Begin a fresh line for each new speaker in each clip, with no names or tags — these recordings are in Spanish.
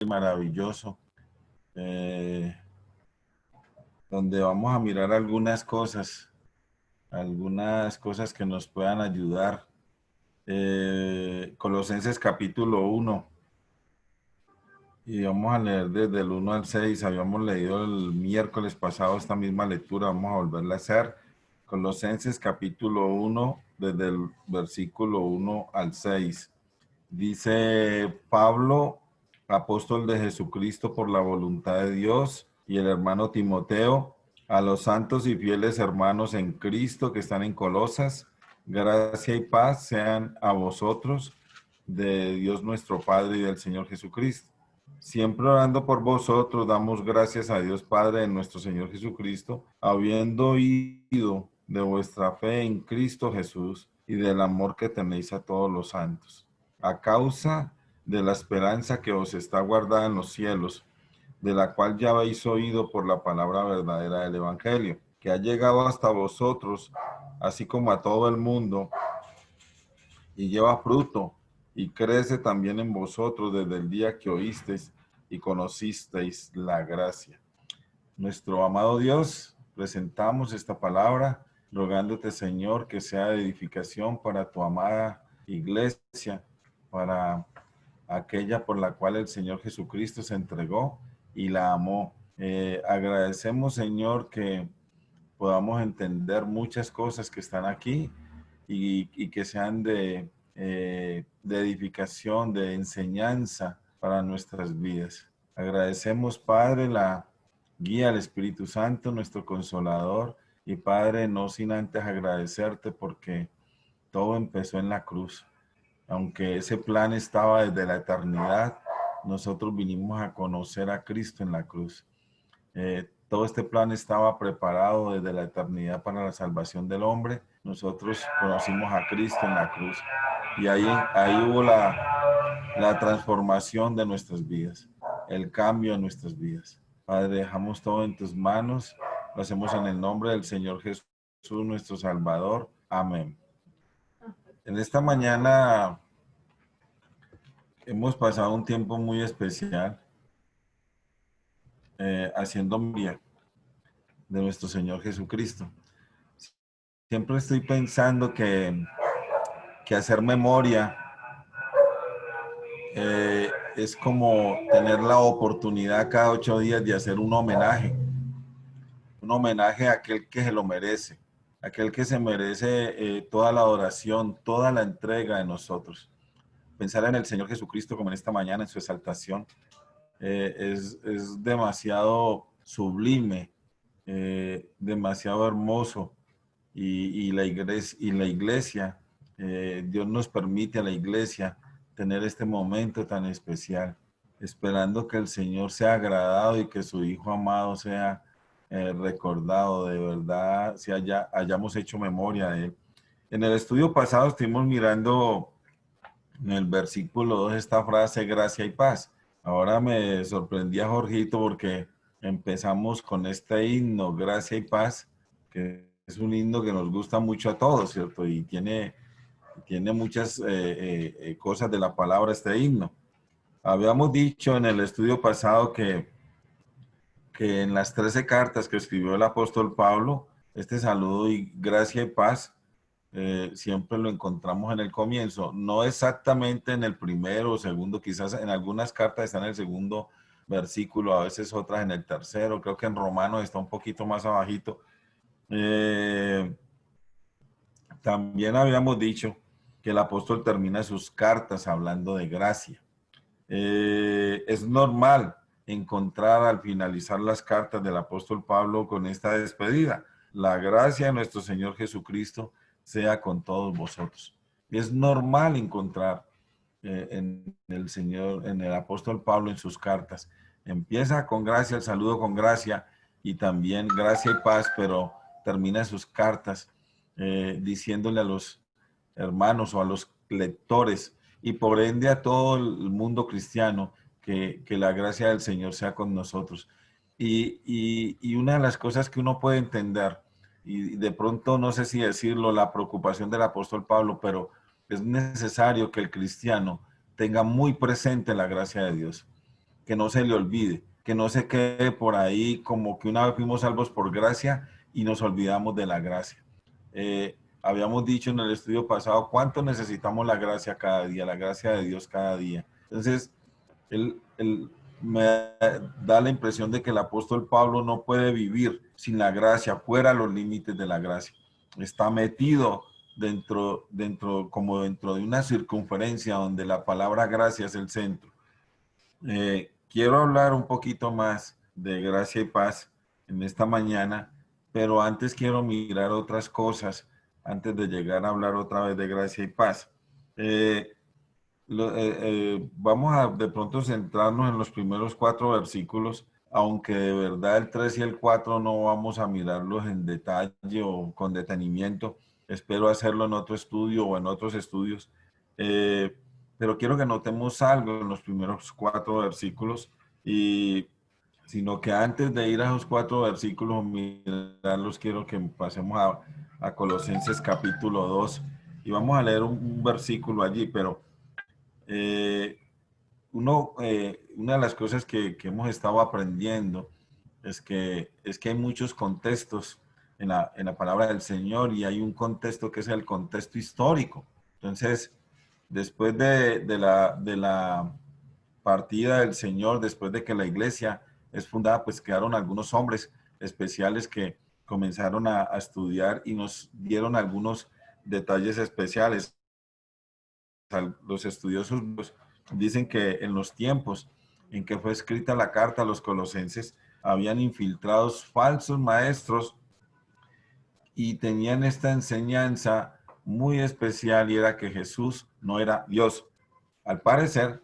Maravilloso, donde vamos a mirar algunas cosas que nos puedan ayudar. Colosenses capítulo 1, y vamos a leer desde el 1 al 6. Habíamos leído el miércoles pasado esta misma lectura, vamos a volverla a hacer. Colosenses capítulo 1, desde el versículo 1 al 6. Dice Pablo, apóstol de Jesucristo por la voluntad de Dios, y el hermano Timoteo, a los santos y fieles hermanos en Cristo que están en Colosas, gracia y paz sean a vosotros, de Dios nuestro Padre y del Señor Jesucristo. Siempre orando por vosotros, damos gracias a Dios Padre de nuestro Señor Jesucristo, habiendo oído de vuestra fe en Cristo Jesús y del amor que tenéis a todos los santos, a causa de la esperanza que os está guardada en los cielos, de la cual ya habéis oído por la palabra verdadera del Evangelio, que ha llegado hasta vosotros, así como a todo el mundo, y lleva fruto, y crece también en vosotros desde el día que oísteis y conocisteis la gracia. Nuestro amado Dios, presentamos esta palabra, rogándote, Señor, que sea de edificación para tu amada iglesia, para aquella por la cual el Señor Jesucristo se entregó y la amó. Agradecemos, Señor, que podamos entender muchas cosas que están aquí y que sean de edificación, de enseñanza para nuestras vidas. Agradecemos, Padre, la guía del Espíritu Santo, nuestro consolador, y Padre, no sin antes agradecerte porque todo empezó en la cruz. Aunque ese plan estaba desde la eternidad, nosotros vinimos a conocer a Cristo en la cruz. Todo este plan estaba preparado desde la eternidad para la salvación del hombre. Nosotros conocimos a Cristo en la cruz y ahí hubo la transformación de nuestras vidas, el cambio en nuestras vidas. Padre, dejamos todo en tus manos. Lo hacemos en el nombre del Señor Jesús, nuestro Salvador. Amén. En esta mañana hemos pasado un tiempo muy especial haciendo memoria de nuestro Señor Jesucristo. Siempre estoy pensando que hacer memoria es como tener la oportunidad cada 8 días de hacer un homenaje a aquel que se lo merece, aquel que se merece toda la adoración, toda la entrega de nosotros. Pensar en el Señor Jesucristo como en esta mañana, en su exaltación, es demasiado sublime, demasiado hermoso. Y la iglesia, Dios nos permite a la iglesia tener este momento tan especial, esperando que el Señor sea agradado y que su Hijo amado sea recordado, de verdad, si hayamos hecho memoria de Él. En el estudio pasado estuvimos mirando en el versículo 2 esta frase, gracia y paz. Ahora me sorprendía Jorgito porque empezamos con este himno, gracia y paz, que es un himno que nos gusta mucho a todos, ¿cierto? Y tiene muchas cosas de la palabra este himno. Habíamos dicho en el estudio pasado que en las 13 cartas que escribió el apóstol Pablo, este saludo y gracia y paz siempre lo encontramos en el comienzo, no exactamente en el primero o segundo, quizás en algunas cartas está en el segundo versículo, a veces otras en el tercero, creo que en Romanos está un poquito más abajito. También habíamos dicho que el apóstol termina sus cartas hablando de gracia. Es normal encontrar al finalizar las cartas del apóstol Pablo con esta despedida. La gracia de nuestro Señor Jesucristo sea con todos vosotros. Y es normal encontrar en en el apóstol Pablo en sus cartas. Empieza con gracia, el saludo con gracia y también gracia y paz, pero termina sus cartas diciéndole a los hermanos o a los lectores y por ende a todo el mundo cristiano que la gracia del Señor sea con nosotros. Y una de las cosas que uno puede entender, y de pronto no sé si decirlo, la preocupación del apóstol Pablo, pero es necesario que el cristiano tenga muy presente la gracia de Dios, que no se le olvide, que no se quede por ahí como que una vez fuimos salvos por gracia y nos olvidamos de la gracia. Habíamos dicho en el estudio pasado cuánto necesitamos la gracia cada día, la gracia de Dios cada día. Entonces, él me da la impresión de que el apóstol Pablo no puede vivir sin la gracia, fuera los límites de la gracia. Está metido como dentro de una circunferencia donde la palabra gracia es el centro. Quiero hablar un poquito más de gracia y paz en esta mañana, pero antes quiero mirar otras cosas antes de llegar a hablar otra vez de gracia y paz. Vamos a de pronto centrarnos en los primeros 4 versículos, aunque de verdad el 3 y el 4 no vamos a mirarlos en detalle o con detenimiento. Espero hacerlo en otro estudio o en otros estudios. Pero quiero que notemos algo en los primeros 4 versículos, y sino que antes de ir a esos 4 versículos, mirarlos, quiero que pasemos a Colosenses capítulo 2 y vamos a leer un versículo allí, pero eh, una de las cosas que hemos estado aprendiendo es que hay muchos contextos en la palabra del Señor, y hay un contexto que es el contexto histórico. Entonces, después de la partida del Señor, después de que la iglesia es fundada, pues quedaron algunos hombres especiales que comenzaron a estudiar y nos dieron algunos detalles especiales. Los estudiosos dicen que en los tiempos en que fue escrita la carta a los colosenses, habían infiltrados falsos maestros y tenían esta enseñanza muy especial, y era que Jesús no era Dios. Al parecer,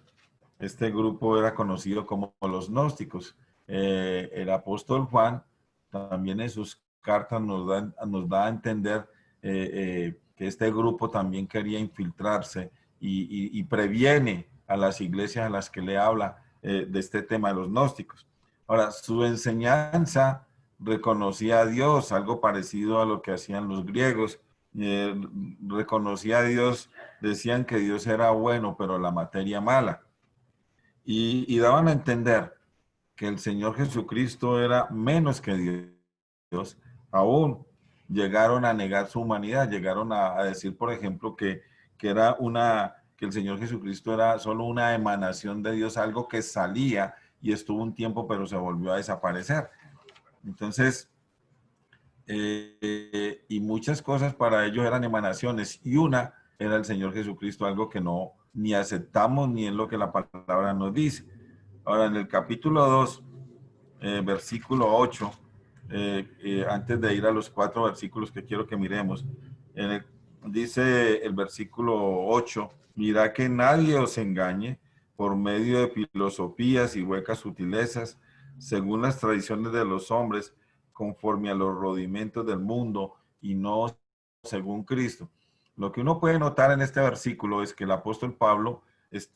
este grupo era conocido como los gnósticos. El apóstol Juan también en sus cartas nos da a entender que este grupo también quería infiltrarse y previene a las iglesias a las que le habla de este tema de los gnósticos. Ahora, su enseñanza reconocía a Dios, algo parecido a lo que hacían los griegos. Reconocía a Dios, decían que Dios era bueno, pero la materia mala. Y daban a entender que el Señor Jesucristo era menos que Dios. Aún llegaron a negar su humanidad, llegaron a decir, por ejemplo, que el Señor Jesucristo era solo una emanación de Dios, algo que salía y estuvo un tiempo, pero se volvió a desaparecer. Entonces, y muchas cosas para ellos eran emanaciones, y una era el Señor Jesucristo, algo que no ni aceptamos ni es lo que la palabra nos dice. Ahora, en el capítulo 2, versículo 8, antes de ir a los 4 versículos que quiero que miremos, dice el versículo 8: mira que nadie os engañe por medio de filosofías y huecas sutilezas, según las tradiciones de los hombres, conforme a los rudimentos del mundo y no según Cristo. Lo que uno puede notar en este versículo es que el apóstol Pablo es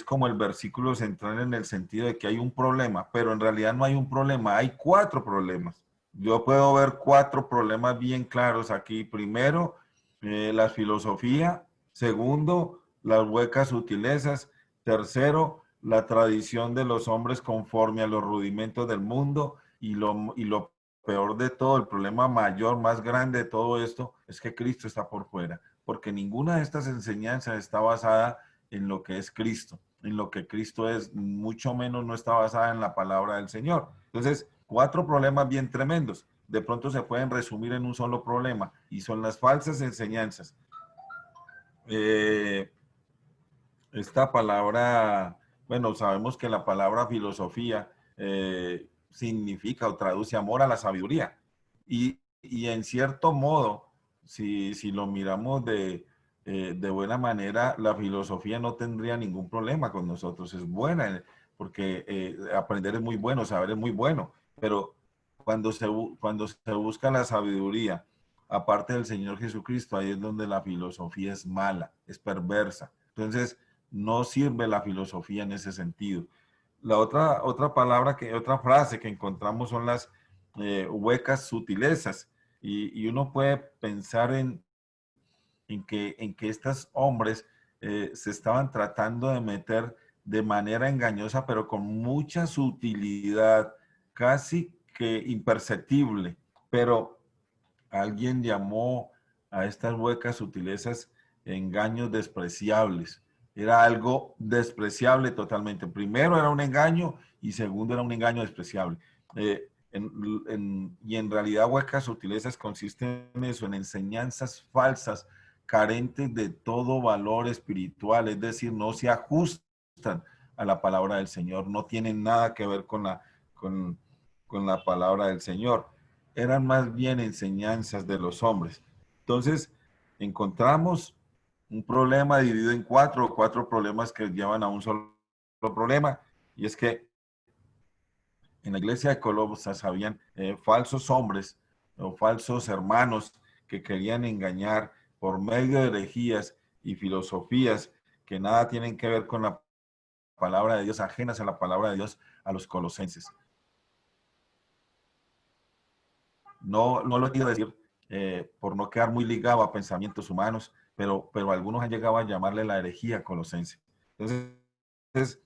como el versículo central en el sentido de que hay un problema, pero en realidad no hay un problema, hay 4 problemas. Yo puedo ver 4 problemas bien claros aquí. Primero, la filosofía. Segundo, las huecas sutilezas. Tercero, la tradición de los hombres conforme a los rudimentos del mundo. Y lo peor de todo, el problema mayor, más grande de todo esto, es que Cristo está por fuera, porque ninguna de estas enseñanzas está basada en lo que es Cristo, en lo que Cristo es, mucho menos no está basada en la palabra del Señor. Entonces, 4 problemas bien tremendos. De pronto se pueden resumir en un solo problema, y son las falsas enseñanzas. Esta palabra, bueno, sabemos que la palabra filosofía significa o traduce amor a la sabiduría. Y en cierto modo, si lo miramos de buena manera, la filosofía no tendría ningún problema con nosotros. Es buena, porque aprender es muy bueno, saber es muy bueno. Pero cuando se busca la sabiduría, aparte del Señor Jesucristo, ahí es donde la filosofía es mala, es perversa. Entonces, no sirve la filosofía en ese sentido. La otra frase que encontramos son las huecas sutilezas. Y uno puede pensar en que estos hombres se estaban tratando de meter de manera engañosa, pero con mucha sutilidad, casi que imperceptible. Pero alguien llamó a estas huecas sutilezas engaños despreciables. Era algo despreciable totalmente. Primero era un engaño y segundo era un engaño despreciable. Y en realidad huecas sutilezas consisten en eso, en enseñanzas falsas, carentes de todo valor espiritual, es decir, no se ajustan a la palabra del Señor, no tienen nada que ver con la palabra del Señor. Eran más bien enseñanzas de los hombres. Entonces, encontramos un problema dividido en cuatro problemas que llevan a un solo problema, y es que en la iglesia de Colosas habían falsos hombres o falsos hermanos que querían engañar por medio de herejías y filosofías que nada tienen que ver con la palabra de Dios, ajenas a la palabra de Dios, a los colosenses. No lo quiero decir por no quedar muy ligado a pensamientos humanos, pero algunos han llegado a llamarle la herejía colosense. Entonces,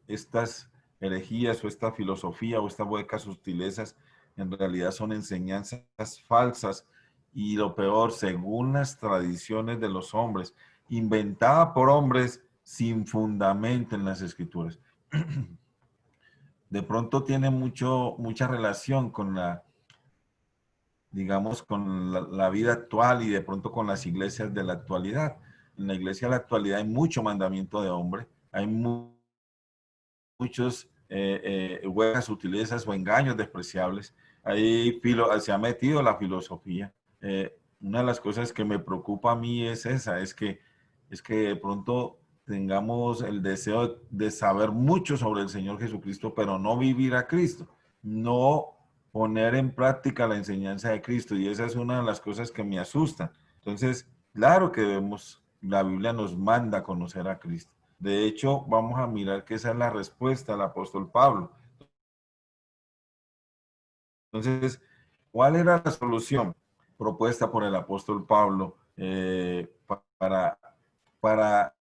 estas herejías o esta filosofía o estas huecas sutilezas en realidad son enseñanzas falsas y lo peor, según las tradiciones de los hombres, inventada por hombres sin fundamento en las escrituras. De pronto tiene mucha relación con digamos, con la vida actual y de pronto con las iglesias de la actualidad. En la iglesia de la actualidad hay mucho mandamiento de hombre, hay muchos huecas sutilezas o engaños despreciables. Ahí se ha metido la filosofía. Una de las cosas que me preocupa a mí es esa, es que de pronto tengamos el deseo de saber mucho sobre el Señor Jesucristo, pero no vivir a Cristo, no poner en práctica la enseñanza de Cristo. Y esa es una de las cosas que me asustan. Entonces, claro que la Biblia nos manda a conocer a Cristo. De hecho, vamos a mirar que esa es la respuesta del apóstol Pablo. Entonces, ¿cuál era la solución propuesta por el apóstol Pablo para, para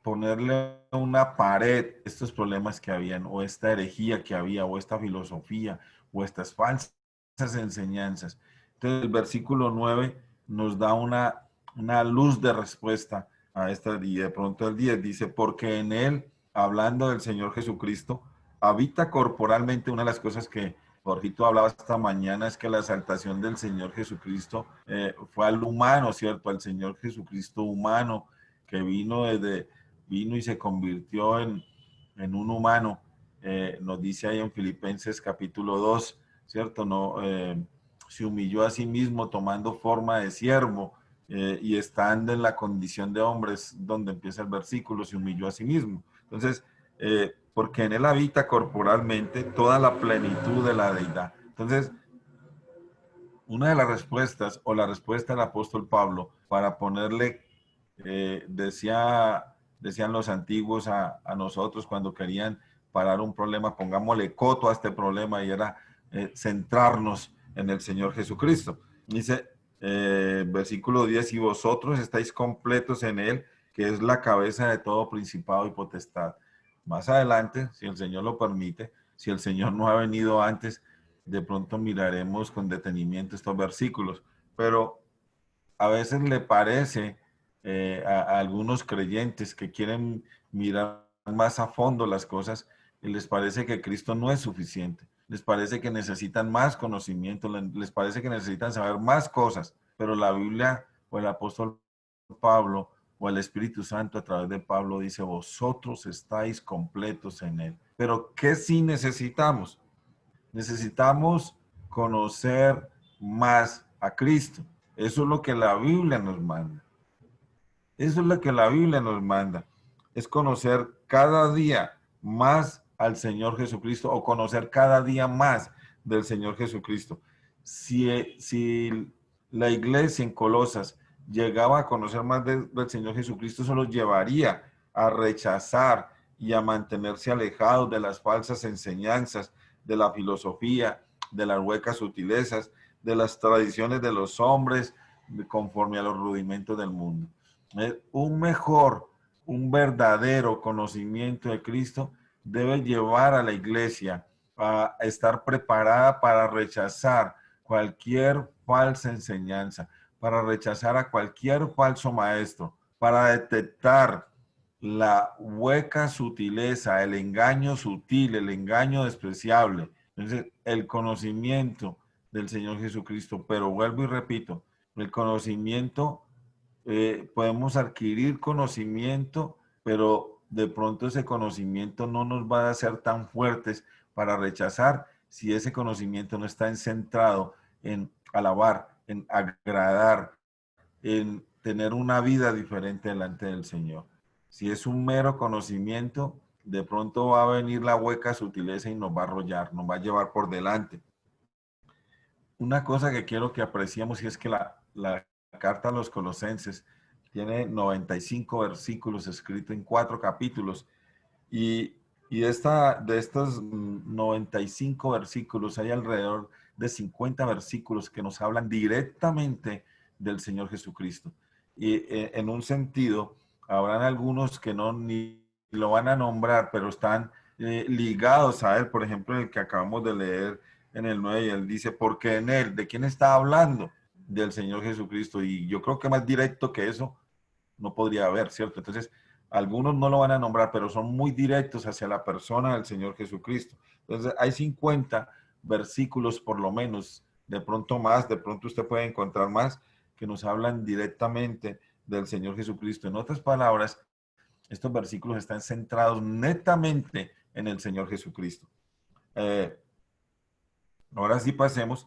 ponerle una pared a estos problemas que habían, o esta herejía que había, o esta filosofía, o estas falsas enseñanzas? Entonces, el versículo 9 nos da una luz de respuesta a esta, y de pronto el 10 dice, porque en él, hablando del Señor Jesucristo, habita corporalmente. Una de las cosas que Jorgito hablaba esta mañana es que la exaltación del Señor Jesucristo fue al humano, ¿cierto? Al Señor Jesucristo humano, que vino y se convirtió en un humano. Nos dice ahí en Filipenses capítulo 2, ¿cierto? No, se humilló a sí mismo tomando forma de siervo y estando en la condición de hombres, donde empieza el versículo, se humilló a sí mismo. Entonces, porque en él habita corporalmente toda la plenitud de la deidad. Entonces, una de las respuestas, o la respuesta del apóstol Pablo, para ponerle, decían los antiguos a nosotros cuando querían parar un problema, pongámosle coto a este problema, y era centrarnos en el Señor Jesucristo. Dice, versículo 10, y vosotros estáis completos en él, que es la cabeza de todo principado y potestad. Más adelante, si el Señor lo permite, si el Señor no ha venido antes, de pronto miraremos con detenimiento estos versículos, pero a veces le parece a algunos creyentes que quieren mirar más a fondo las cosas, y les parece que Cristo no es suficiente, les parece que necesitan más conocimiento, les parece que necesitan saber más cosas, pero la Biblia o el apóstol Pablo o el Espíritu Santo a través de Pablo dice, vosotros estáis completos en él. Pero ¿qué sí necesitamos? Necesitamos conocer más a Cristo. Eso es lo que la Biblia nos manda. Eso es lo que la Biblia nos manda. Es conocer cada día más al Señor Jesucristo, o conocer cada día más del Señor Jesucristo. Si la iglesia en Colosas llegaba a conocer más del Señor Jesucristo, eso los llevaría a rechazar y a mantenerse alejados de las falsas enseñanzas, de la filosofía, de las huecas sutilezas, de las tradiciones de los hombres, conforme a los rudimentos del mundo. un verdadero conocimiento de Cristo debe llevar a la iglesia a estar preparada para rechazar cualquier falsa enseñanza, para rechazar a cualquier falso maestro, para detectar la hueca sutileza, el engaño sutil, el engaño despreciable. Entonces, el conocimiento del Señor Jesucristo, pero vuelvo y repito, el conocimiento, podemos adquirir conocimiento, pero de pronto ese conocimiento no nos va a hacer tan fuertes para rechazar si ese conocimiento no está centrado en alabar, en agradar, en tener una vida diferente delante del Señor. Si es un mero conocimiento, de pronto va a venir la hueca sutileza y nos va a arrollar, nos va a llevar por delante. Una cosa que quiero que apreciemos y es que la carta a los Colosenses tiene 95 versículos escritos en 4 capítulos y, de estos 95 versículos hay alrededor de 50 versículos que nos hablan directamente del Señor Jesucristo. Y en un sentido, habrán algunos que no ni lo van a nombrar, pero están ligados a él. Por ejemplo, el que acabamos de leer en el 9, y él dice, porque en él, ¿de quién está hablando? Del Señor Jesucristo. Y yo creo que más directo que eso no podría haber, ¿cierto? Entonces, algunos no lo van a nombrar, pero son muy directos hacia la persona del Señor Jesucristo. Entonces, hay 50 versículos por lo menos, de pronto más, de pronto usted puede encontrar más, que nos hablan directamente del Señor Jesucristo. En otras palabras, estos versículos están centrados netamente en el Señor Jesucristo. Eh, Ahora sí pasemos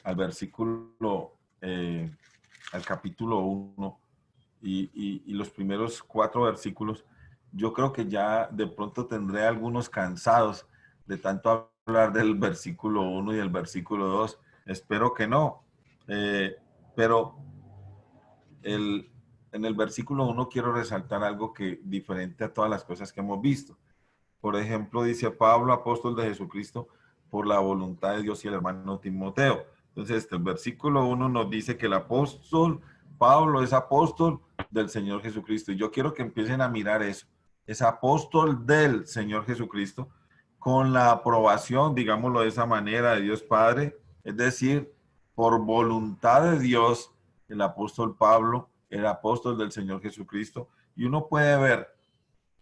al versículo, al capítulo 1 y los primeros 4 versículos. Yo creo que ya de pronto tendré algunos cansados de tanto hablar del versículo 1 y el versículo 2. Espero que no. Pero el, en el versículo 1 quiero resaltar algo que diferente a todas las cosas que hemos visto. Por ejemplo, dice Pablo, apóstol de Jesucristo, por la voluntad de Dios, y el hermano Timoteo. Entonces, el versículo 1 nos dice que el apóstol Pablo es apóstol del Señor Jesucristo. Y yo quiero que empiecen a mirar eso. Es apóstol del Señor Jesucristo con la aprobación, digámoslo de esa manera, de Dios Padre. Es decir, por voluntad de Dios, el apóstol Pablo era apóstol del Señor Jesucristo. Y uno puede ver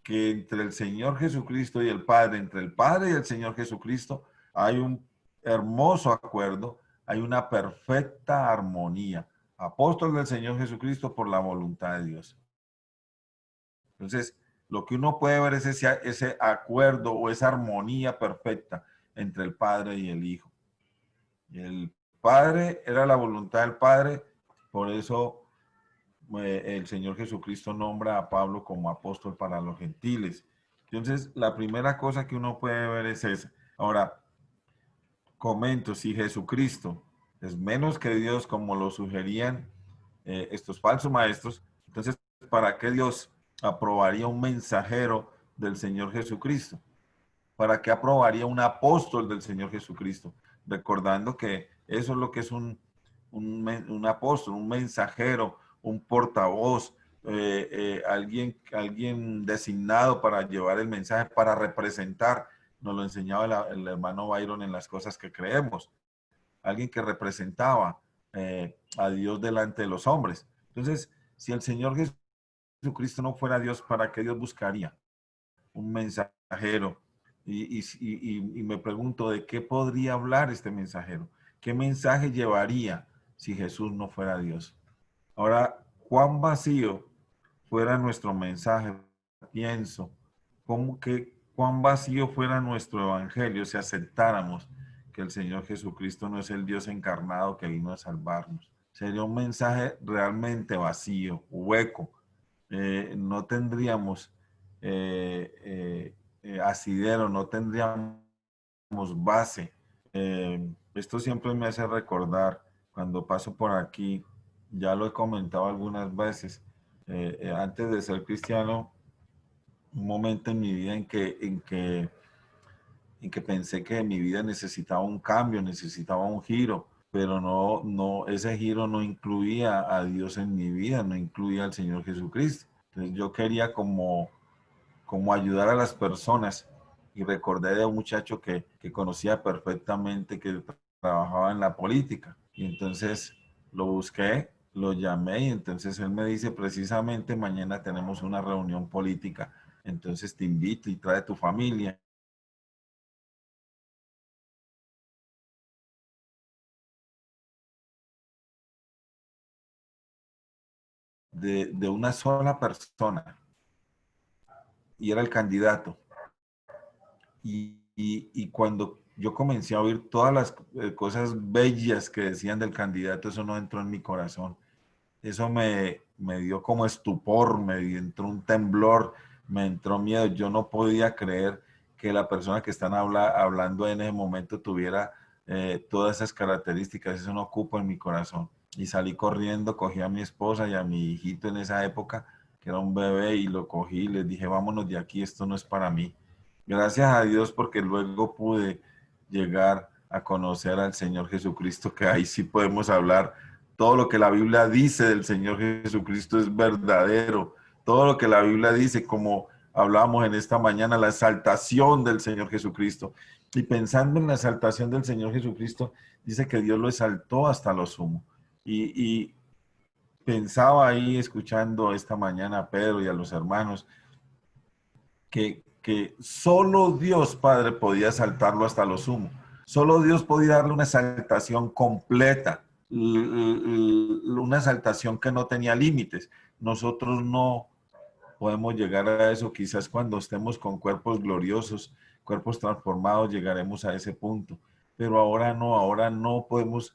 que entre el Señor Jesucristo y el Padre, entre el Padre y el Señor Jesucristo, hay un hermoso acuerdo, hay una perfecta armonía. Apóstol del Señor Jesucristo por la voluntad de Dios. Entonces, lo que uno puede ver es ese acuerdo o esa armonía perfecta entre el Padre y el Hijo. El Padre era la voluntad del Padre, por eso el Señor Jesucristo nombra a Pablo como apóstol para los gentiles. Entonces, la primera cosa que uno puede ver es esa. Ahora, comento, si Jesucristo es menos que Dios, como lo sugerían estos falsos maestros, entonces, ¿para qué Dios aprobaría un mensajero del Señor Jesucristo? ¿Para qué aprobaría un apóstol del Señor Jesucristo? Recordando que eso es lo que es un apóstol, un mensajero, un portavoz, alguien designado para llevar el mensaje, para representar. Nos lo enseñaba el hermano Byron en Las Cosas que Creemos. Alguien que representaba a Dios delante de los hombres. Entonces, si el Señor Jesucristo no fuera Dios, ¿para qué Dios buscaría un mensajero? Y me pregunto, ¿de qué podría hablar este mensajero? ¿Qué mensaje llevaría si Jesús no fuera Dios? Ahora, cuán vacío fuera nuestro mensaje, pienso, cuán vacío fuera nuestro evangelio si aceptáramos que el Señor Jesucristo no es el Dios encarnado que vino a salvarnos. Sería un mensaje realmente vacío, hueco. No tendríamos asidero, no tendríamos base. Esto siempre me hace recordar cuando paso por aquí, ya lo he comentado algunas veces, antes de ser cristiano, un momento en mi vida en que pensé que mi vida necesitaba un cambio, necesitaba un giro, pero ese giro no incluía a Dios en mi vida, no incluía al Señor Jesucristo. Entonces yo quería como ayudar a las personas y recordé de un muchacho que conocía perfectamente que trabajaba en la política. Y entonces lo busqué, lo llamé y entonces él me dice precisamente mañana tenemos una reunión política, entonces te invito y trae tu familia. De una sola persona y era el candidato. Y cuando yo comencé a oír todas las cosas bellas que decían del candidato, eso no entró en mi corazón. Eso me dio como estupor, me entró un temblor, me entró miedo. Yo no podía creer que la persona que están hablando en ese momento tuviera todas esas características. Eso no ocupa en mi corazón. Y salí corriendo, cogí a mi esposa y a mi hijito en esa época, que era un bebé, y lo cogí y les dije, vámonos de aquí, esto no es para mí. Gracias a Dios porque luego pude llegar a conocer al Señor Jesucristo, que ahí sí podemos hablar. Todo lo que la Biblia dice del Señor Jesucristo es verdadero. Todo lo que la Biblia dice, como hablábamos en esta mañana, la exaltación del Señor Jesucristo. Y pensando en la exaltación del Señor Jesucristo, dice que Dios lo exaltó hasta lo sumo. Y pensaba ahí, escuchando esta mañana a Pedro y a los hermanos, que solo Dios Padre podía exaltarlo hasta lo sumo. Solo Dios podía darle una exaltación completa, una exaltación que no tenía límites. Nosotros no podemos llegar a eso, quizás cuando estemos con cuerpos gloriosos, cuerpos transformados, llegaremos a ese punto. Pero ahora no podemos,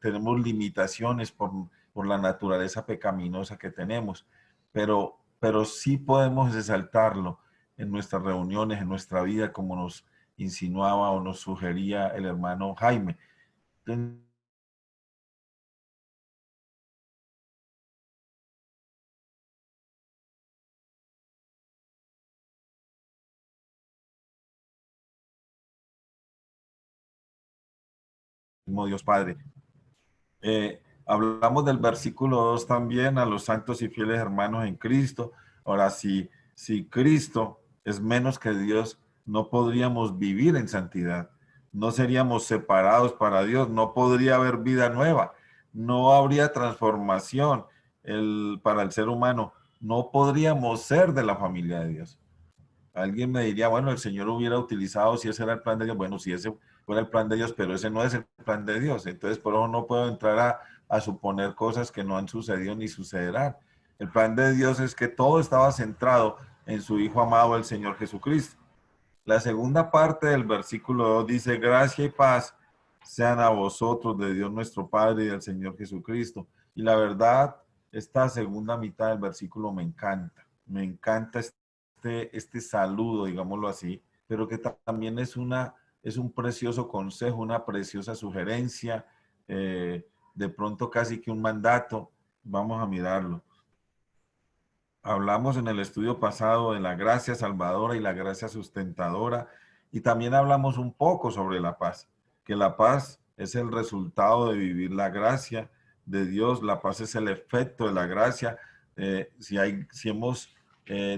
tenemos limitaciones por la naturaleza pecaminosa que tenemos, pero sí podemos exaltarlo en nuestras reuniones, en nuestra vida, como nos insinuaba o nos sugería el hermano Jaime. Entonces, Dios Padre. Hablamos del versículo 2 también, a los santos y fieles hermanos en Cristo. Ahora, si Cristo es menos que Dios, no podríamos vivir en santidad, no seríamos separados para Dios, no podría haber vida nueva, no habría transformación para el ser humano, no podríamos ser de la familia de Dios. Alguien me diría, bueno, el Señor hubiera utilizado, si ese era el plan de Dios, bueno, si ese fuera el plan de Dios, pero ese no es el plan de Dios. Entonces, por eso no puedo entrar a suponer cosas que no han sucedido ni sucederán. El plan de Dios es que todo estaba centrado en su Hijo amado, el Señor Jesucristo. La segunda parte del versículo 2 dice, gracia y paz sean a vosotros de Dios nuestro Padre y del Señor Jesucristo. Y la verdad, esta segunda mitad del versículo me encanta. Me encanta este saludo, digámoslo así, pero que también es un precioso consejo, una preciosa sugerencia, de pronto casi que un mandato. Vamos a mirarlo. Hablamos en el estudio pasado de la gracia salvadora y la gracia sustentadora, y también hablamos un poco sobre la paz, que la paz es el resultado de vivir la gracia de Dios, la paz es el efecto de la gracia. Si hemos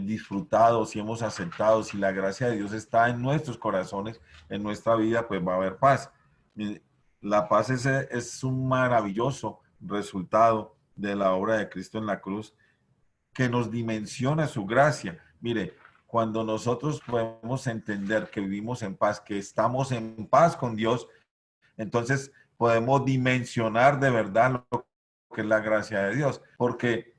disfrutado, si hemos aceptado, si la gracia de Dios está en nuestros corazones, en nuestra vida, pues va a haber paz. La paz es un maravilloso resultado de la obra de Cristo en la cruz, que nos dimensiona su gracia. Mire, cuando nosotros podemos entender que vivimos en paz, que estamos en paz con Dios, entonces podemos dimensionar de verdad lo que es la gracia de Dios. Porque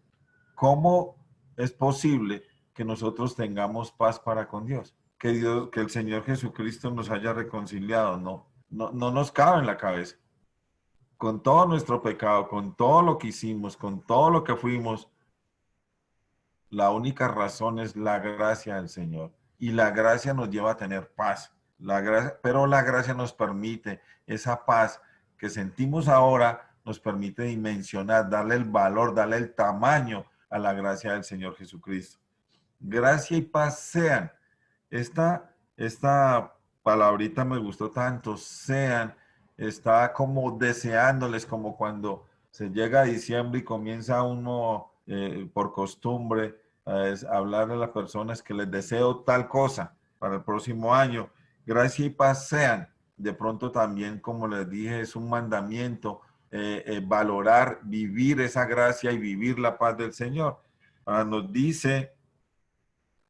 ¿cómo es posible que nosotros tengamos paz para con Dios? Que Dios, que el Señor Jesucristo nos haya reconciliado, no nos cabe en la cabeza. Con todo nuestro pecado, con todo lo que hicimos, con todo lo que fuimos, la única razón es la gracia del Señor. Y la gracia nos lleva a tener paz. Pero la gracia nos permite esa paz que sentimos ahora, nos permite dimensionar, darle el valor, darle el tamaño a la gracia del Señor Jesucristo. Gracia y paz sean. Esta palabrita me gustó tanto, sean, está como deseándoles, como cuando se llega a diciembre y comienza uno por costumbre, es hablar a las personas que les deseo tal cosa para el próximo año. Gracia y paz sean. De pronto también, como les dije, es un mandamiento valorar, vivir esa gracia y vivir la paz del Señor. Nos dice,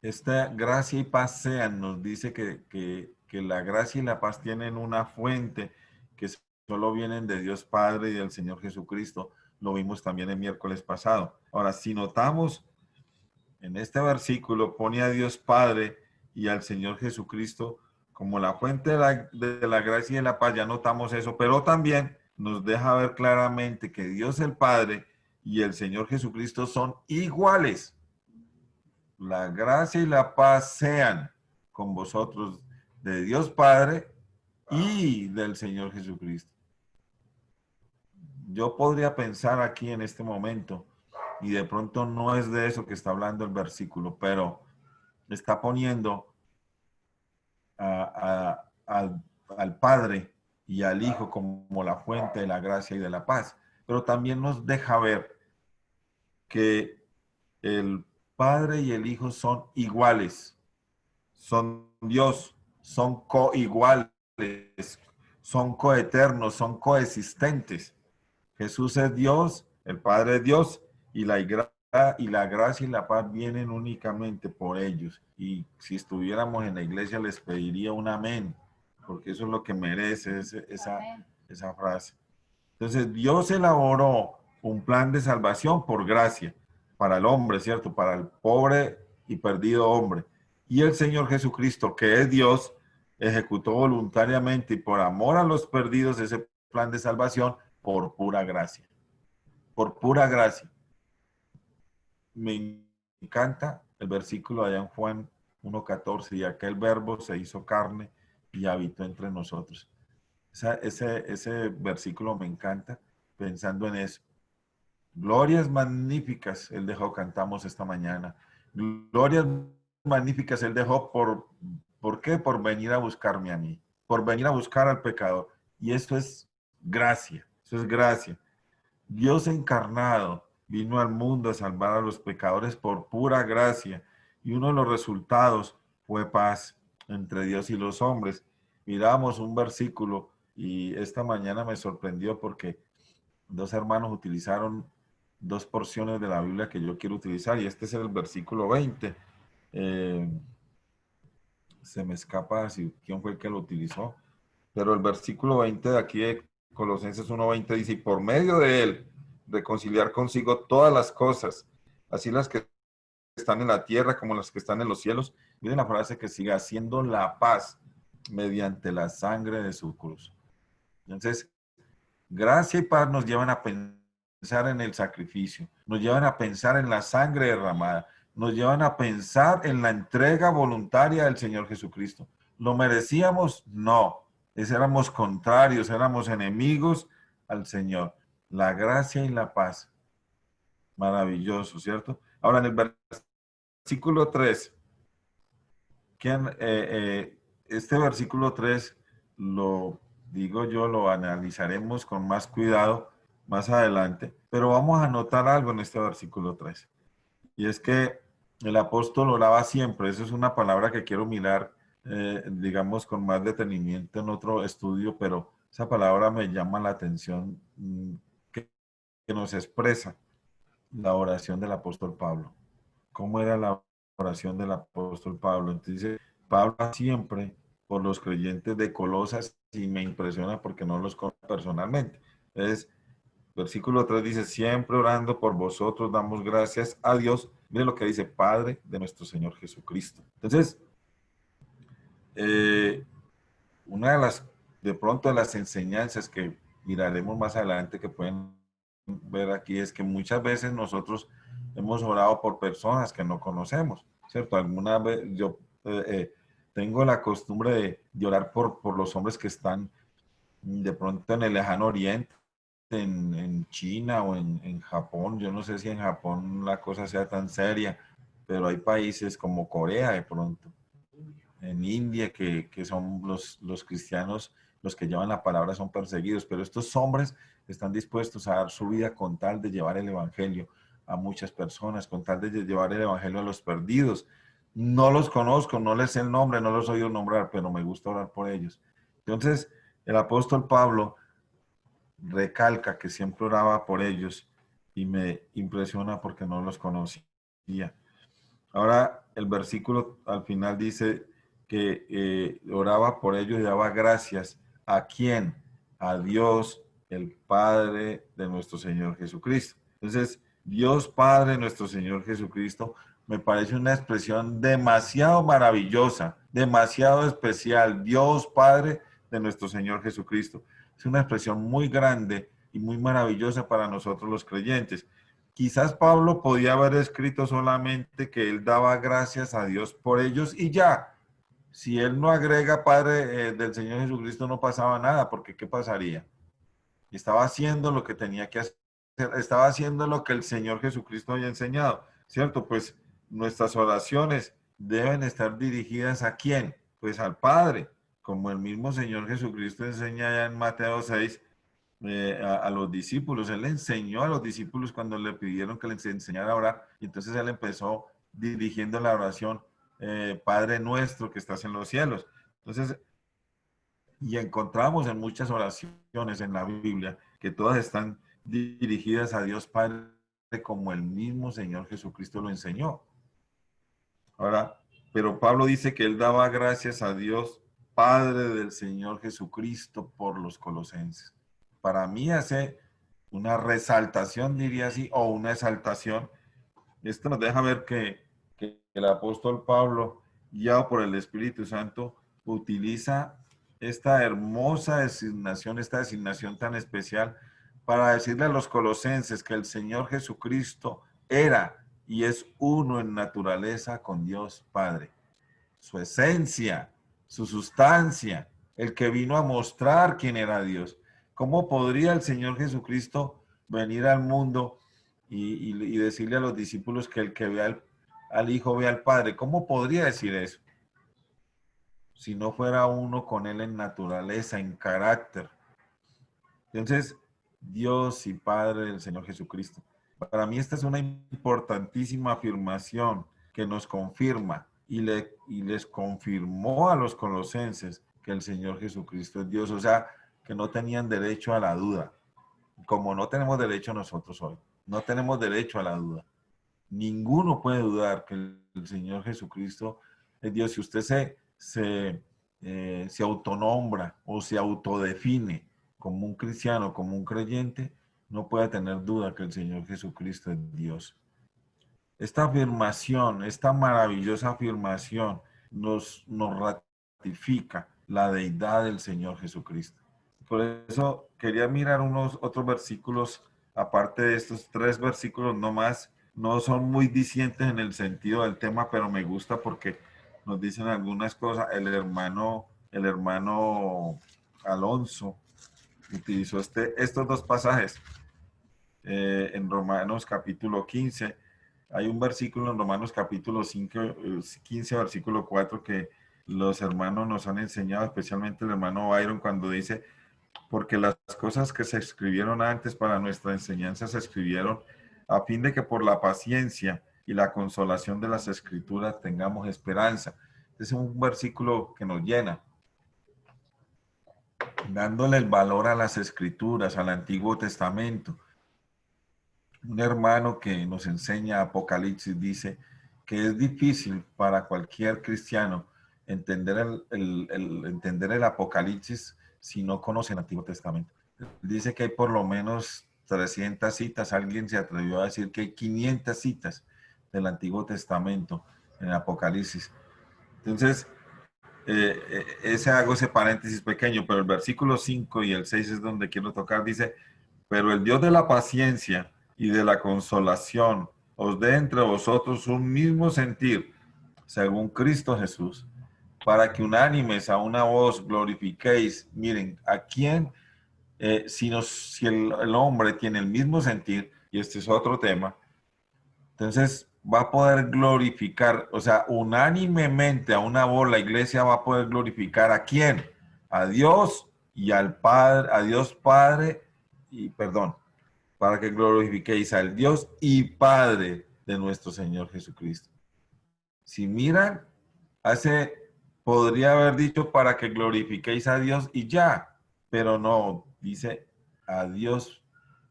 esta gracia y paz sean, nos dice que la gracia y la paz tienen una fuente que solo vienen de Dios Padre y del Señor Jesucristo. Lo vimos también el miércoles pasado. Ahora, si notamos, en este versículo pone a Dios Padre y al Señor Jesucristo como la fuente de la gracia y de la paz. Ya notamos eso, pero también nos deja ver claramente que Dios el Padre y el Señor Jesucristo son iguales. La gracia y la paz sean con vosotros de Dios Padre y del Señor Jesucristo. Yo podría pensar aquí en este momento, y de pronto no es de eso que está hablando el versículo, pero está poniendo al Padre y al Hijo como la fuente de la gracia y de la paz. Pero también nos deja ver que el Padre y el Hijo son iguales, son Dios, son coiguales, son coeternos, son coexistentes. Jesús es Dios, el Padre es Dios, y la gracia y la paz vienen únicamente por ellos. Y si estuviéramos en la iglesia les pediría un amén, porque eso es lo que merece esa frase. Entonces Dios elaboró un plan de salvación por gracia para el hombre, ¿cierto? Para el pobre y perdido hombre. Y el Señor Jesucristo, que es Dios, ejecutó voluntariamente y por amor a los perdidos ese plan de salvación por pura gracia. Por pura gracia. Me encanta el versículo allá en Juan 1:14, y aquel verbo se hizo carne y habitó entre nosotros. Ese versículo me encanta pensando en eso. Glorias magníficas Él dejó, cantamos esta mañana. Glorias magníficas Él dejó ¿por qué? Por venir a buscarme a mí, por venir a buscar al pecador. Y esto es gracia, eso es gracia. Dios encarnado vino al mundo a salvar a los pecadores por pura gracia. Y uno de los resultados fue paz entre Dios y los hombres. Miramos un versículo y esta mañana me sorprendió porque dos hermanos utilizaron dos porciones de la Biblia que yo quiero utilizar, y este es el versículo 20. Se me escapa si quién fue el que lo utilizó, pero el versículo 20 de aquí de Colosenses 1:20 dice: y por medio de él reconciliar consigo todas las cosas, así las que están en la tierra como las que están en los cielos. Miren la frase que sigue: haciendo la paz mediante la sangre de su cruz. Entonces, gracia y paz nos llevan a pensar en el sacrificio, nos llevan a pensar en la sangre derramada, nos llevan a pensar en la entrega voluntaria del Señor Jesucristo. ¿Lo merecíamos? No. Éramos contrarios, éramos enemigos al Señor. La gracia y la paz. Maravilloso, ¿cierto? Ahora en el versículo 3, este versículo 3 lo digo yo, lo analizaremos con más cuidado más adelante, pero vamos a notar algo en este versículo 3. Y es que el apóstol oraba siempre. Esa es una palabra que quiero mirar, digamos, con más detenimiento en otro estudio, pero esa palabra me llama la atención, que nos expresa la oración del apóstol Pablo. ¿Cómo era la oración del apóstol Pablo? Entonces dice, Pablo siempre por los creyentes de Colosas, y me impresiona porque no los conozco personalmente. Entonces, versículo 3 dice, siempre orando por vosotros damos gracias a Dios. Mire lo que dice, Padre de nuestro Señor Jesucristo. Entonces, una de pronto de las enseñanzas que miraremos más adelante que pueden ver aquí es que muchas veces nosotros hemos orado por personas que no conocemos, ¿cierto? Alguna vez yo tengo la costumbre de orar por los hombres que están de pronto en el lejano oriente, en China o en Japón. Yo no sé si en Japón la cosa sea tan seria, pero hay países como Corea de pronto, en India, que son los cristianos, los que llevan la palabra son perseguidos, pero estos hombres están dispuestos a dar su vida con tal de llevar el evangelio a muchas personas, con tal de llevar el evangelio a los perdidos. No los conozco, no les sé el nombre, no los he oído nombrar, pero me gusta orar por ellos. Entonces, el apóstol Pablo recalca que siempre oraba por ellos y me impresiona porque no los conocía. Ahora, el versículo al final dice que oraba por ellos y daba gracias. ¿A quién? A Dios, el Padre de nuestro Señor Jesucristo. Entonces, Dios Padre de nuestro Señor Jesucristo me parece una expresión demasiado maravillosa, demasiado especial. Dios Padre de nuestro Señor Jesucristo. Es una expresión muy grande y muy maravillosa para nosotros los creyentes. Quizás Pablo podía haber escrito solamente que él daba gracias a Dios por ellos y ya. Si él no agrega Padre del Señor Jesucristo no pasaba nada, porque ¿qué pasaría? Estaba haciendo lo que tenía que hacer, estaba haciendo lo que el Señor Jesucristo había enseñado, ¿cierto? Pues nuestras oraciones deben estar dirigidas ¿a quién? Pues al Padre, como el mismo Señor Jesucristo enseña ya en Mateo 6, a los discípulos. Él le enseñó a los discípulos cuando le pidieron que les enseñara a orar, y entonces él empezó dirigiendo la oración, Padre nuestro que estás en los cielos. Entonces, y encontramos en muchas oraciones en la Biblia que todas están dirigidas a Dios Padre como el mismo Señor Jesucristo lo enseñó. Ahora, pero Pablo dice que él daba gracias a Dios Padre del Señor Jesucristo por los colosenses. Para mí hace una resaltación, diría así, o una exaltación. Esto nos deja ver que el apóstol Pablo, guiado por el Espíritu Santo, utiliza esta hermosa designación tan especial para decirle a los colosenses que el Señor Jesucristo era y es uno en naturaleza con Dios Padre. Su esencia, su sustancia, el que vino a mostrar quién era Dios. ¿Cómo podría el Señor Jesucristo venir al mundo y decirle a los discípulos que el que ve al Hijo ve al Padre? ¿Cómo podría decir eso? Si no fuera uno con Él en naturaleza, en carácter. Entonces, Dios y Padre del Señor Jesucristo. Para mí esta es una importantísima afirmación que nos confirma y les confirmó a los colosenses que el Señor Jesucristo es Dios. O sea, que no tenían derecho a la duda, como no tenemos derecho nosotros hoy. No tenemos derecho a la duda. Ninguno puede dudar que el Señor Jesucristo es Dios. Si usted se autonombra o se autodefine como un cristiano, como un creyente, no puede tener duda que el Señor Jesucristo es Dios. Esta afirmación, esta maravillosa afirmación nos ratifica la deidad del Señor Jesucristo. Por eso quería mirar unos otros versículos, aparte de estos 3 versículos nomás. No son muy dicientes en el sentido del tema, pero me gusta porque nos dicen algunas cosas. El hermano Alonso utilizó estos 2 pasajes en Romanos capítulo 15. Hay un versículo en Romanos capítulo 15, versículo 4, que los hermanos nos han enseñado, especialmente el hermano Byron, cuando dice: porque las cosas que se escribieron antes para nuestra enseñanza se escribieron a fin de que por la paciencia y la consolación de las escrituras tengamos esperanza. Es un versículo que nos llena, dándole el valor a las escrituras, al Antiguo Testamento. Un hermano que nos enseña Apocalipsis dice que es difícil para cualquier cristiano entender entender el Apocalipsis si no conoce el Antiguo Testamento. Dice que hay por lo menos 300 citas. Alguien se atrevió a decir que hay 500 citas del Antiguo Testamento en el Apocalipsis. Entonces, hago ese paréntesis pequeño, pero el versículo 5 y el 6 es donde quiero tocar. Dice: pero el Dios de la paciencia y de la consolación os dé entre vosotros un mismo sentir, según Cristo Jesús, para que unánimes a una voz glorifiquéis. Miren, ¿a quién? Si el hombre tiene el mismo sentir, y este es otro tema, entonces va a poder glorificar, o sea, unánimemente a una voz la iglesia va a poder glorificar ¿a quién? A Dios y al Padre, a Dios Padre, y perdón, para que glorifiquéis al Dios y Padre de nuestro Señor Jesucristo. Si miran, podría haber dicho para que glorifiquéis a Dios y ya, pero no, dice a Dios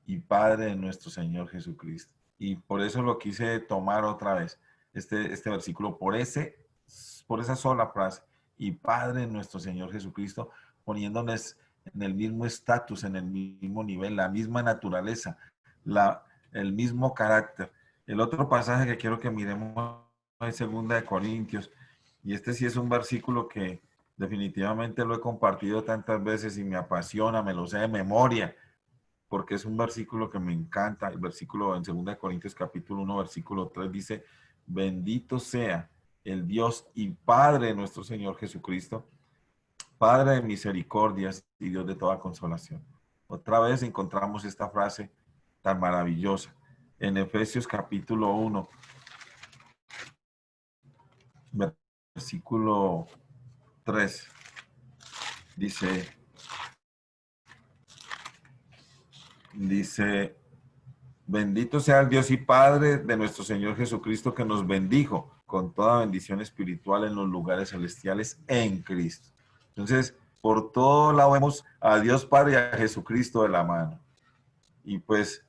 y Padre de nuestro Señor Jesucristo. Y por eso lo quise tomar otra vez, este versículo, por esa sola frase, y Padre de nuestro Señor Jesucristo, poniéndoles en el mismo estatus, en el mismo nivel, la misma naturaleza, el mismo carácter. El otro pasaje que quiero que miremos es 2 Corintios, y este sí es un versículo que definitivamente lo he compartido tantas veces y me apasiona, me lo sé de memoria, porque es un versículo que me encanta. El versículo en 2 Corintios capítulo 1, versículo 3 dice, bendito sea el Dios y Padre de nuestro Señor Jesucristo, Padre de misericordias y Dios de toda consolación. Otra vez encontramos esta frase tan maravillosa en Efesios capítulo 1, versículo 3. Dice, bendito sea el Dios y Padre de nuestro Señor Jesucristo, que nos bendijo con toda bendición espiritual en los lugares celestiales en Cristo. Entonces, por todo lado vemos a Dios Padre y a Jesucristo de la mano. Y pues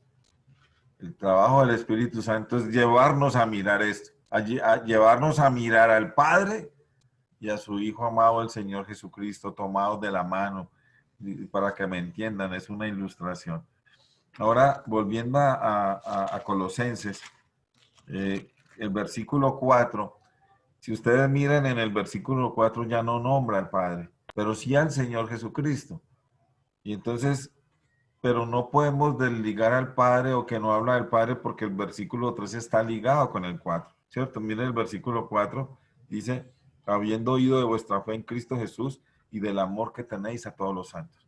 el trabajo del Espíritu Santo es llevarnos a mirar esto, a llevarnos a mirar al Padre y a su Hijo amado, el Señor Jesucristo, tomados de la mano. Para que me entiendan, es una ilustración. Ahora, volviendo a Colosenses, el versículo 4, si ustedes miran en el versículo 4 ya no nombra al Padre, pero sí al Señor Jesucristo. Y entonces, pero no podemos desligar al Padre o que no habla del Padre porque el versículo 3 está ligado con el 4, ¿cierto? Miren el versículo 4, dice, habiendo oído de vuestra fe en Cristo Jesús y del amor que tenéis a todos los santos.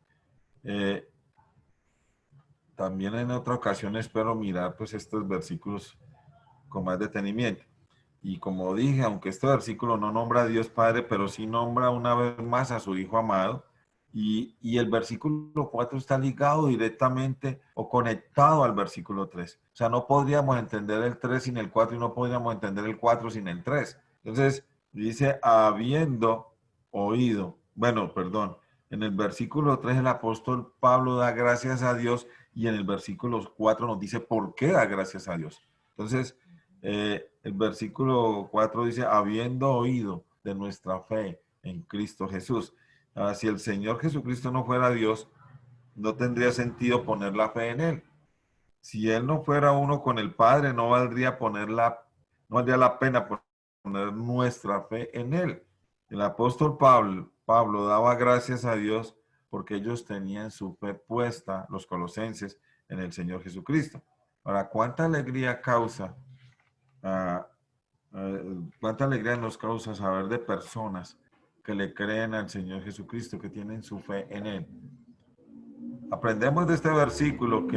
También en otra ocasión espero mirar pues estos versículos con más detenimiento. Y como dije, aunque este versículo no nombra a Dios Padre, pero sí nombra una vez más a su Hijo amado, y el versículo 4 está ligado directamente o conectado al versículo 3. O sea, no podríamos entender el 3 sin el 4 y no podríamos entender el 4 sin el 3. Entonces, dice, habiendo oído, bueno, perdón, en el versículo 3 el apóstol Pablo da gracias a Dios y en el versículo 4 nos dice por qué da gracias a Dios. Entonces, el versículo 4 dice, habiendo oído de nuestra fe en Cristo Jesús. Si el Señor Jesucristo no fuera Dios, no tendría sentido poner la fe en Él. Si Él no fuera uno con el Padre, no valdría la pena poner nuestra fe en Él. El apóstol Pablo daba gracias a Dios porque ellos tenían su fe puesta, los colosenses, en el Señor Jesucristo. Ahora, ¿cuánta alegría causa? Cuánta alegría nos causa saber de personas que le creen al Señor Jesucristo, que tienen su fe en Él. Aprendemos de este versículo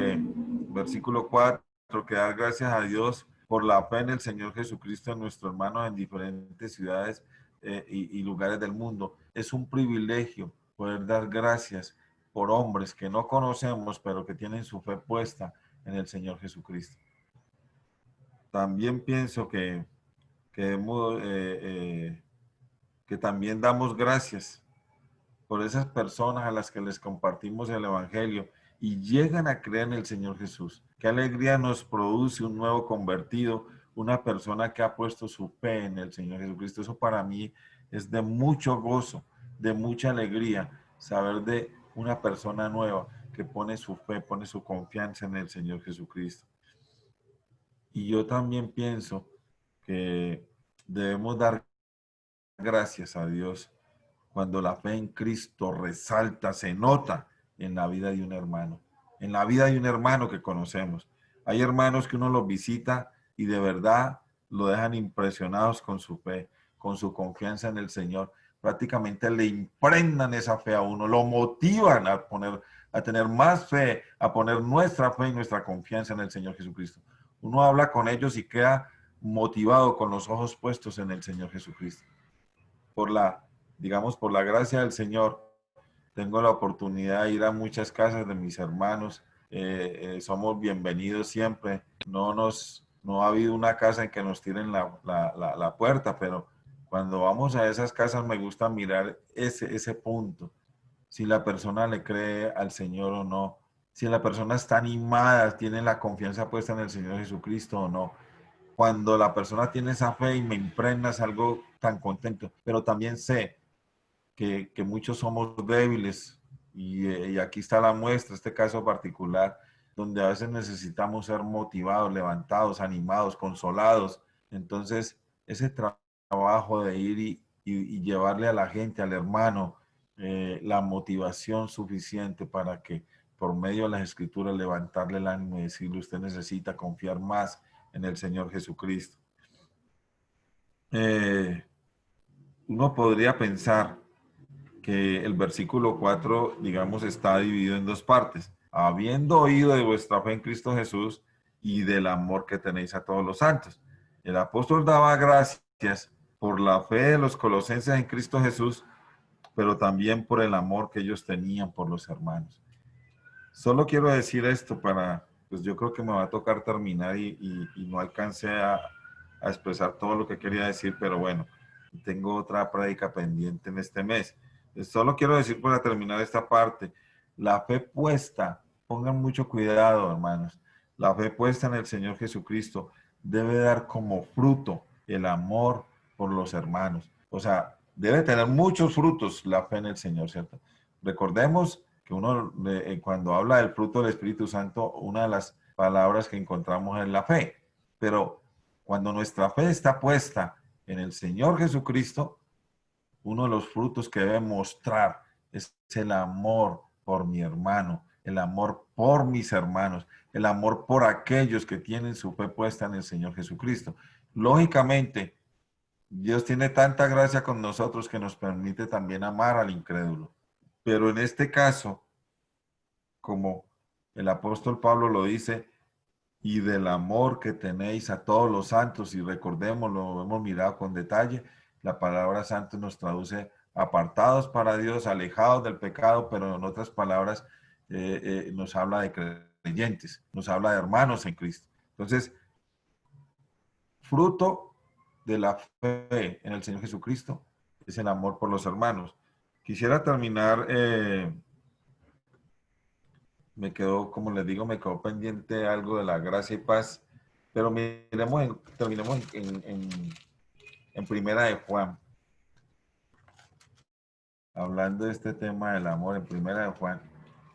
4, que da gracias a Dios por la fe en el Señor Jesucristo en nuestro hermano en diferentes ciudades y lugares del mundo. Es un privilegio poder dar gracias por hombres que no conocemos, pero que tienen su fe puesta en el Señor Jesucristo. También pienso que también damos gracias por esas personas a las que les compartimos el Evangelio y llegan a creer en el Señor Jesús. Qué alegría nos produce un nuevo convertido, una persona que ha puesto su fe en el Señor Jesucristo. Eso para mí es de mucho gozo, de mucha alegría, saber de una persona nueva que pone su fe, pone su confianza en el Señor Jesucristo. Y yo también pienso que debemos dar gracias a Dios cuando la fe en Cristo resalta, se nota en la vida de un hermano, en la vida de un hermano que conocemos. Hay hermanos que uno los visita y de verdad lo dejan impresionados con su fe, con su confianza en el Señor. Prácticamente le impregnan esa fe a uno, lo motivan a tener más fe, a poner nuestra fe y nuestra confianza en el Señor Jesucristo. Uno habla con ellos y queda motivado con los ojos puestos en el Señor Jesucristo. Por la gracia del Señor, tengo la oportunidad de ir a muchas casas de mis hermanos somos bienvenidos siempre. No ha habido una casa en que nos tiren la puerta, pero cuando vamos a esas casas me gusta mirar ese punto, si la persona le cree al Señor o no, si la persona está animada, tiene la confianza puesta en el Señor Jesucristo o no. Cuando la persona tiene esa fe y me impregna, salgo tan contento, pero también sé que muchos somos débiles y aquí está la muestra, este caso particular, donde a veces necesitamos ser motivados, levantados, animados, consolados. Entonces, ese trabajo de ir y llevarle a la gente, al hermano, la motivación suficiente para que por medio de las escrituras levantarle el ánimo y decirle, usted necesita confiar más en el Señor Jesucristo. Eh, Uno podría pensar que el versículo 4, digamos, está dividido en dos partes. Habiendo oído de vuestra fe en Cristo Jesús y del amor que tenéis a todos los santos. El apóstol daba gracias por la fe de los colosenses en Cristo Jesús, pero también por el amor que ellos tenían por los hermanos. Solo quiero decir esto para, pues yo creo que me va a tocar terminar y no alcancé a expresar todo lo que quería decir, pero bueno, tengo otra prédica pendiente en este mes. Solo quiero decir para terminar esta parte, la fe puesta, pongan mucho cuidado, hermanos, la fe puesta en el Señor Jesucristo debe dar como fruto el amor por los hermanos. O sea, debe tener muchos frutos la fe en el Señor, ¿cierto? Recordemos que uno cuando habla del fruto del Espíritu Santo, una de las palabras que encontramos es la fe. Pero cuando nuestra fe está puesta en el Señor Jesucristo, uno de los frutos que debe mostrar es el amor por mi hermano, el amor por mis hermanos, el amor por aquellos que tienen su fe puesta en el Señor Jesucristo. Lógicamente, Dios tiene tanta gracia con nosotros que nos permite también amar al incrédulo. Pero en este caso, como el apóstol Pablo lo dice, y del amor que tenéis a todos los santos, y recordemos, lo hemos mirado con detalle, la palabra santo nos traduce apartados para Dios, alejados del pecado, pero en otras palabras nos habla de creyentes, nos habla de hermanos en Cristo. Entonces, fruto de la fe en el Señor Jesucristo es el amor por los hermanos. Quisiera terminar, me quedó, como les digo, me quedó pendiente algo de la gracia y paz, pero terminemos en Primera de Juan, hablando de este tema del amor en Primera de Juan.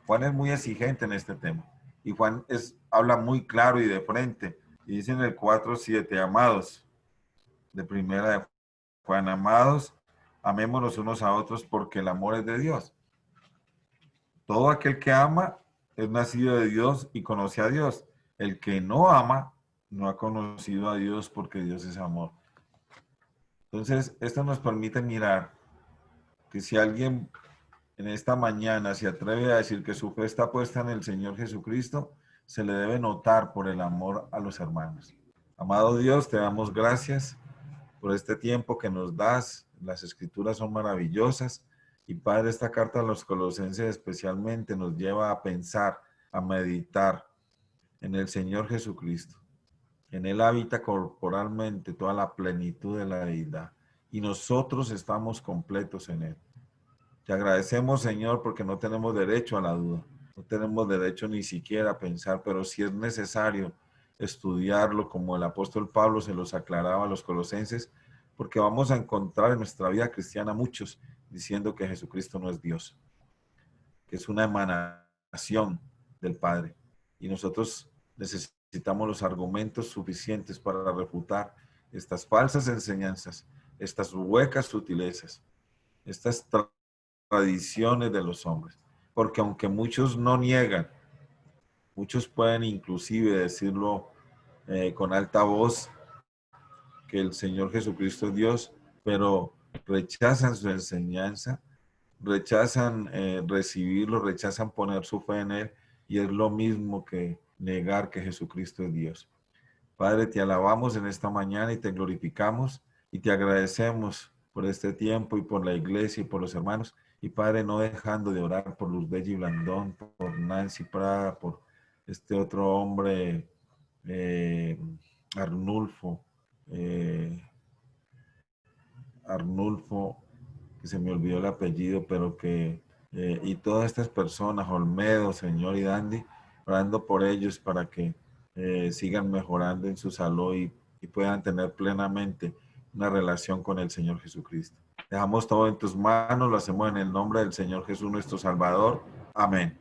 Juan es muy exigente en este tema y Juan habla muy claro y de frente y dice en el 4:7, amados, de Primera de Juan, amados, amémonos unos a otros porque el amor es de Dios. Todo aquel que ama es nacido de Dios y conoce a Dios. El que no ama no ha conocido a Dios porque Dios es amor. Entonces, esto nos permite mirar que si alguien en esta mañana se atreve a decir que su fe está puesta en el Señor Jesucristo, se le debe notar por el amor a los hermanos. Amado Dios, te damos gracias por este tiempo que nos das. Las escrituras son maravillosas. Y Padre, esta carta a los colosenses especialmente nos lleva a pensar, a meditar en el Señor Jesucristo. En Él habita corporalmente toda la plenitud de la deidad. Y nosotros estamos completos en Él. Te agradecemos, Señor, porque no tenemos derecho a la duda. No tenemos derecho ni siquiera a pensar, pero si es necesario estudiarlo como el apóstol Pablo se los aclaraba a los colosenses, porque vamos a encontrar en nuestra vida cristiana muchos diciendo que Jesucristo no es Dios, que es una emanación del Padre. Y nosotros necesitamos los argumentos suficientes para refutar estas falsas enseñanzas, estas huecas sutilezas, estas tradiciones de los hombres. Porque aunque muchos no niegan, muchos pueden inclusive decirlo con alta voz, que el Señor Jesucristo es Dios, pero rechazan su enseñanza, rechazan recibirlo, rechazan poner su fe en Él, y es lo mismo que negar que Jesucristo es Dios. Padre, te alabamos en esta mañana y te glorificamos y te agradecemos por este tiempo y por la iglesia y por los hermanos. Y Padre, no dejando de orar por Luz Bella y Blandón, por Nancy Prada, por este otro hombre, Arnulfo, Arnulfo, que se me olvidó el apellido, pero que, y todas estas personas, Olmedo, Señor y Dandy, orando por ellos para que sigan mejorando en su salud y puedan tener plenamente una relación con el Señor Jesucristo. Dejamos todo en tus manos, lo hacemos en el nombre del Señor Jesús nuestro Salvador. Amén.